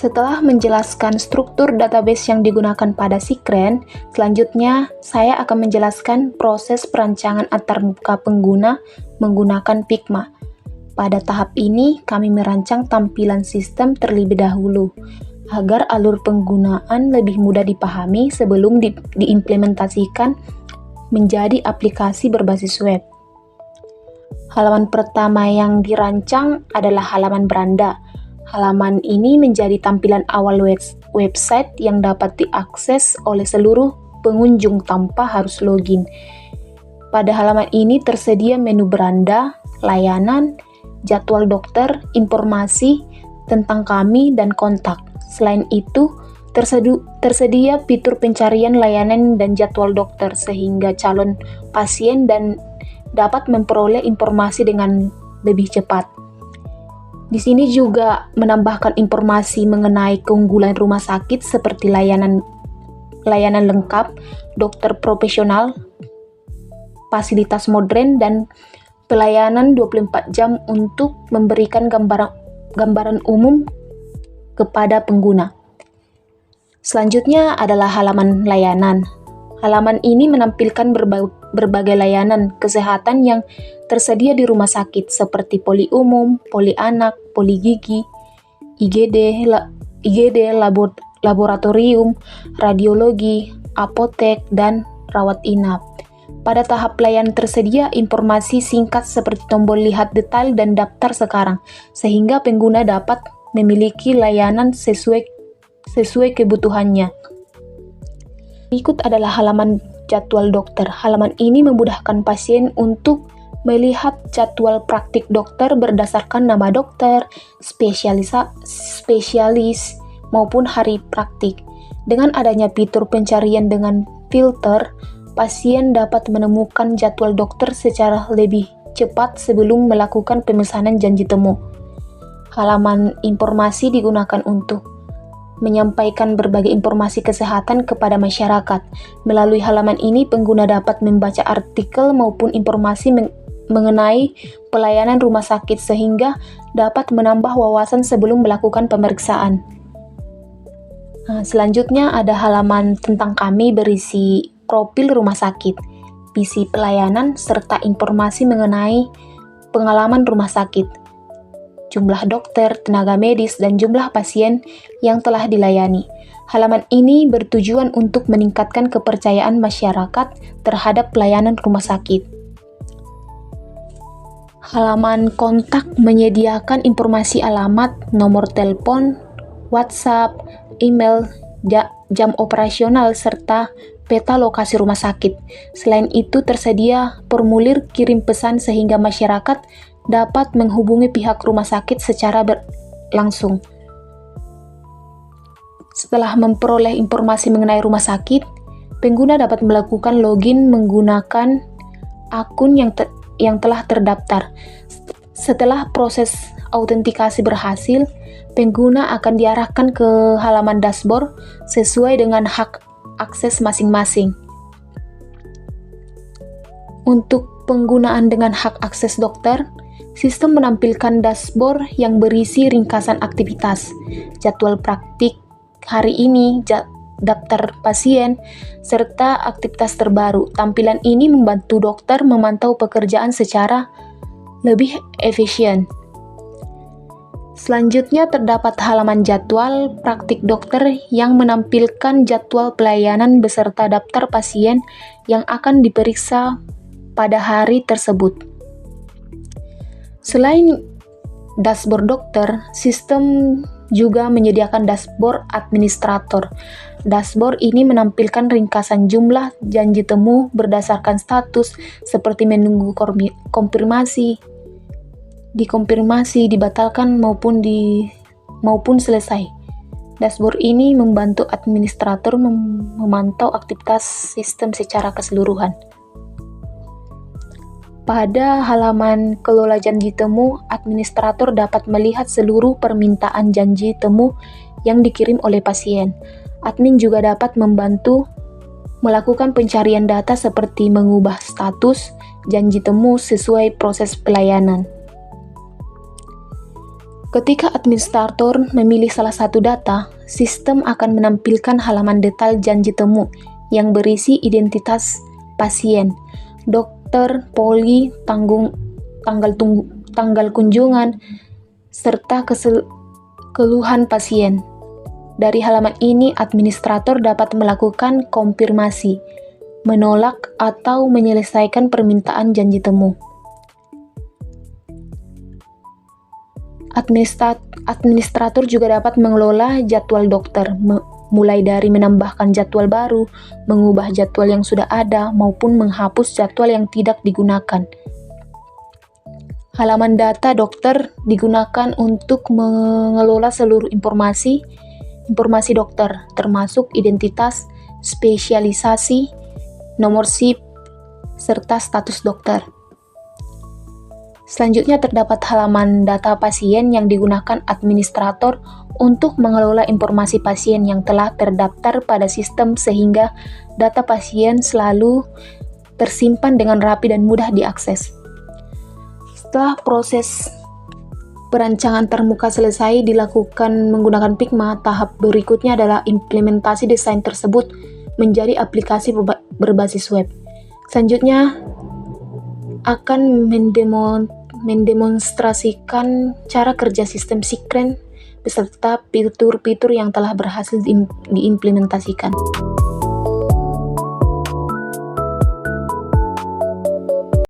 Setelah menjelaskan struktur database yang digunakan pada Sikren, selanjutnya saya akan menjelaskan proses perancangan antarmuka pengguna menggunakan Figma. Pada tahap ini, kami merancang tampilan sistem terlebih dahulu, agar alur penggunaan lebih mudah dipahami sebelum diimplementasikan menjadi aplikasi berbasis web. Halaman pertama yang dirancang adalah halaman beranda. Halaman ini menjadi tampilan awal website yang dapat diakses oleh seluruh pengunjung tanpa harus login. Pada halaman ini tersedia menu beranda, layanan, jadwal dokter, informasi tentang kami, dan kontak. Selain itu, tersedia fitur pencarian layanan dan jadwal dokter sehingga calon pasien dan dapat memperoleh informasi dengan lebih cepat. Di sini juga menambahkan informasi mengenai keunggulan rumah sakit seperti layanan lengkap, dokter profesional, fasilitas modern, dan pelayanan 24 jam untuk memberikan gambaran umum kepada pengguna. Selanjutnya adalah halaman layanan. Halaman ini menampilkan berbagai layanan kesehatan yang tersedia di rumah sakit seperti poli umum, poli anak, poli gigi, IGD, laboratorium, radiologi, apotek, dan rawat inap. Pada tahap layanan tersedia informasi singkat seperti tombol lihat detail dan daftar sekarang, sehingga pengguna dapat memiliki layanan sesuai kebutuhannya. Berikut adalah halaman jadwal dokter. Halaman ini memudahkan pasien untuk melihat jadwal praktik dokter berdasarkan nama dokter, spesialis, maupun hari praktik. Dengan adanya fitur pencarian dengan filter, pasien dapat menemukan jadwal dokter secara lebih cepat sebelum melakukan pemesanan janji temu. Halaman informasi digunakan untuk menyampaikan berbagai informasi kesehatan kepada masyarakat. Melalui halaman ini, pengguna dapat membaca artikel maupun informasi mengenai pelayanan rumah sakit sehingga dapat menambah wawasan sebelum melakukan pemeriksaan. Selanjutnya ada halaman tentang kami berisi profil rumah sakit, visi pelayanan, serta informasi mengenai pengalaman rumah sakit, jumlah dokter, tenaga medis, dan jumlah pasien yang telah dilayani. Halaman ini bertujuan untuk meningkatkan kepercayaan masyarakat terhadap pelayanan rumah sakit. Halaman kontak menyediakan informasi alamat, nomor telepon, WhatsApp, email, jam operasional, serta peta lokasi rumah sakit. Selain itu, tersedia formulir kirim pesan sehingga masyarakat dapat menghubungi pihak rumah sakit secara langsung. Setelah memperoleh informasi mengenai rumah sakit, pengguna dapat melakukan login menggunakan akun yang telah terdaftar. Setelah proses autentikasi berhasil, pengguna akan diarahkan ke halaman dashboard sesuai dengan hak akses masing-masing. Untuk penggunaan dengan hak akses dokter, sistem menampilkan dashboard yang berisi ringkasan aktivitas, jadwal praktik hari ini, daftar pasien, serta aktivitas terbaru. Tampilan ini membantu dokter memantau pekerjaan secara lebih efisien. Selanjutnya terdapat halaman jadwal praktik dokter yang menampilkan jadwal pelayanan beserta daftar pasien yang akan diperiksa pada hari tersebut. Selain dashboard dokter, sistem juga menyediakan dashboard administrator. Dashboard ini menampilkan ringkasan jumlah janji temu berdasarkan status seperti menunggu konfirmasi, dikonfirmasi, dibatalkan maupun selesai. Dashboard ini membantu administrator memantau aktivitas sistem secara keseluruhan. Pada halaman kelola janji temu, administrator dapat melihat seluruh permintaan janji temu yang dikirim oleh pasien. Admin juga dapat membantu melakukan pencarian data seperti mengubah status janji temu sesuai proses pelayanan. Ketika administrator memilih salah satu data, sistem akan menampilkan halaman detail janji temu yang berisi identitas pasien, dokter, poli, tanggal kunjungan, serta keluhan pasien. Dari halaman ini, administrator dapat melakukan konfirmasi, menolak, atau menyelesaikan permintaan janji temu. Administrator juga dapat mengelola jadwal dokter, mulai dari menambahkan jadwal baru, mengubah jadwal yang sudah ada, maupun menghapus jadwal yang tidak digunakan. Halaman data dokter digunakan untuk mengelola seluruh informasi dokter, termasuk identitas, spesialisasi, nomor SIP, serta status dokter. Selanjutnya terdapat halaman data pasien yang digunakan administrator untuk mengelola informasi pasien yang telah terdaftar pada sistem sehingga data pasien selalu tersimpan dengan rapi dan mudah diakses. Setelah proses perancangan termuka selesai dilakukan menggunakan Figma, tahap berikutnya adalah implementasi desain tersebut menjadi aplikasi berbasis web. Selanjutnya akan mendemonstrasikan cara kerja sistem Sikren beserta fitur-fitur yang telah berhasil diimplementasikan.